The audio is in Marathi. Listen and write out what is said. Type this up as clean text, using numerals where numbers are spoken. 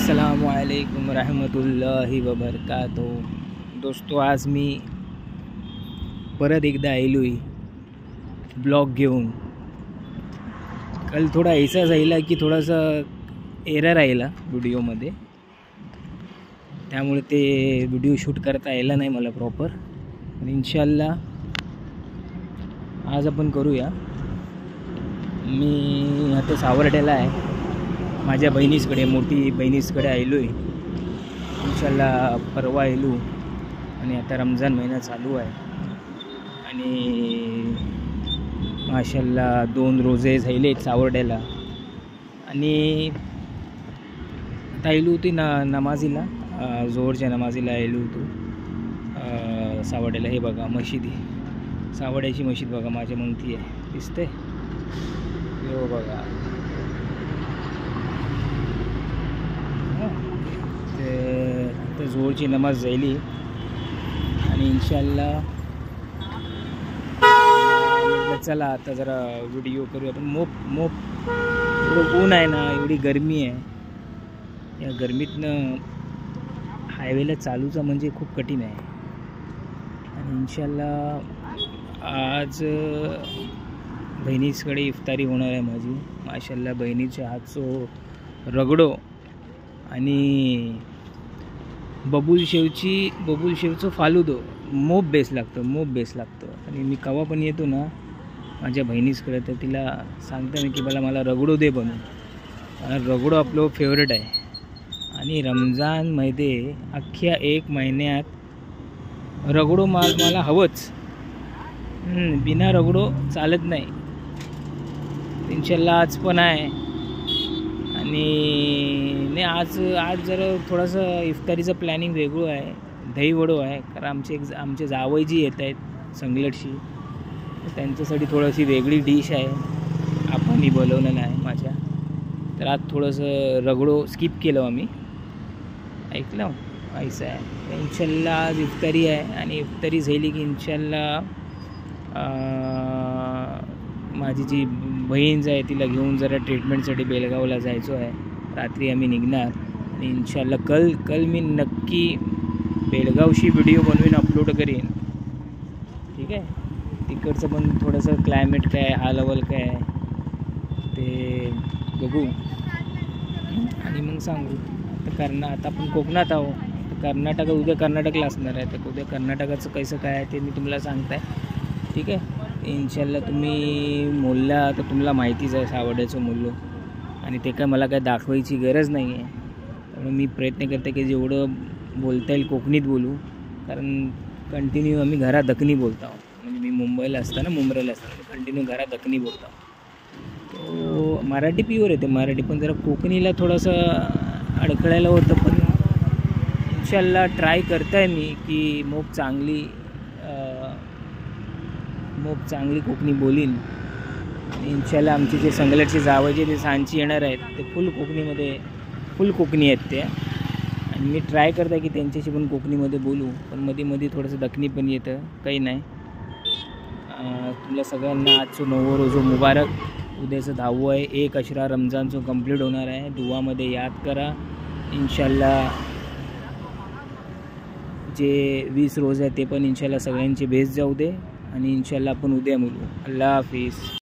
अस्सलामुअलैकुम रहमतुल्लाहि व बरकातुहू। दोस्तों, आज मी परत एकदा आलोय ब्लॉग घेऊन। कल थोडा ऐसा झाला की थोडासा एरर आला व्हिडिओमध्ये, त्यामुळे ते व्हिडिओ शूट करता आला नाही मला प्रॉपर। पण इंशाल्लाह आज आपण करूया। मी आता सावर्ड्याला आहे, माझ्या बहिणीकडे, मोठी बहिणीकडे आलोय। इंशाल्लाह परवा आलो आणि आता रमजान महिना चालू आहे आणि माशाल्लाह 2 रोजे झाले सावर्ड्याला। आणि आता आलो होती नमाजीला, जोहरच्या नमाजीला आलो होतो सावर्ड्याला। हे बघा मशिदी, सावर्ड्याची मशीद बघा, माझ्या मंगती आहे, दिसते हो बघा। आता जोहरची नमाज झाली आणि इंशाल्लाह चला आता जरा व्हिडिओ करूया। पण मोप एवढं ऊन आहे ना, एवढी गरमी आहे, या गरमीतनं हायवेला चालूचा म्हणजे खूप कठीण आहे। आणि इंशाल्लाह आज बहिणीकडे इफ्तारी होणार आहे माझी। माशाल्लाह बहिणीच्या हातचं रगडो आणि बबूल शेवचं फालुदो मोप बेस लागतं। आणि मी कवा पण येतो ना माझ्या बहिणीकडे, तर तिला सांगते मी की मला रगडो दे बनवून। रगडो आपलं फेवरेट आहे आणि रमजानमध्ये अख्ख्या 1 महिन्यात रगडो मला हवंच, बिना रगडो चालत नाही। इंशाल्लाह आज पण आहे। आणि आज जरा थोडंसं इफ्तारीचं प्लॅनिंग वेगळं आहे, दही वडो आहे। कारण आमचे जावई जी येत आहेत संगलटशी, त्यांच्यासाठी थोडीशी वेगळी डिश आहे, आपण बोलवलेलं आहे माझ्या। तर आज थोडंसं रगडो स्किप केलं आम्ही, ऐकलं ऐसा आहे। इंशाल्लाह आज इफ्तारी आहे आणि इफ्तारी झाली की इंशाल्लाह माझी जी बहीण आहे तिला घेऊन जरा ट्रीटमेंटसाठी बेलगावला जायचं आहे। रात्री आम्ही निघणार आणि इंशाल्लाह कल मी नक्की बेलगावशी व्हिडिओ बनवून अपलोड करीन, ठीक आहे। तिकडचं पण थोडंसं क्लायमेट काय, हा लेवल काय ते बघू आणि मग सांगू। आता आपण कोकणात आहो, कर्नाटक उद्या कर्नाटकला असणार आहे, तर उद्या कर्नाटकाचं कसं काय आहे ते मी तुम्हाला सांगताय, ठीक आहे। इंशाल्लाह तुम्ही मोल्ला तर तुम्हाला माहितीच आहे सावर्ड्याचं मोल्लो, आणि ते काय मला काय दाखवायची गरज नाही आहे। त्यामुळे मी प्रयत्न करते की जेवढं बोलता येईल कोकणीत बोलू, कारण कंटिन्यू आम्ही घरात दखनी बोलतो। म्हणजे मी मुंबईला असताना, मुंबईला असताना कंटिन्यू घरात दखनी बोलतो। तो मराठी प्युअर येते मराठी, पण जरा कोकणीला थोडंसं अडखळायला होतं। पण इंशाल्लाह ट्राय करताय मी की मोप चांगली कोकणी बोलीन। आणि इंशाल्लाह आमचे जे संगलटचे जावयाचे ते सांची येणार आहेत ते फुल कोकणी आहेत ते, आणि मी ट्राय करते की त्यांच्याशी पण कोकणीमध्ये बोलू, पण मध्ये थोडंसं दखनी पण येतं, काही नाही। तुला सगळ्यांना आजचं 9 रोजो मुबारक। उद्याचं 10वं आहे, 1 अशरा रमजानचं कंप्लीट होणार आहे। दुआमध्ये याद करा। इंशाल्लाह जे 20 रोज आहे ते पण इंशाल्लाह सगळ्यांचे बेस जाऊ दे, आणि इंशाल्लाह आपण उद्या मिळू। अल्लाह हाफिज।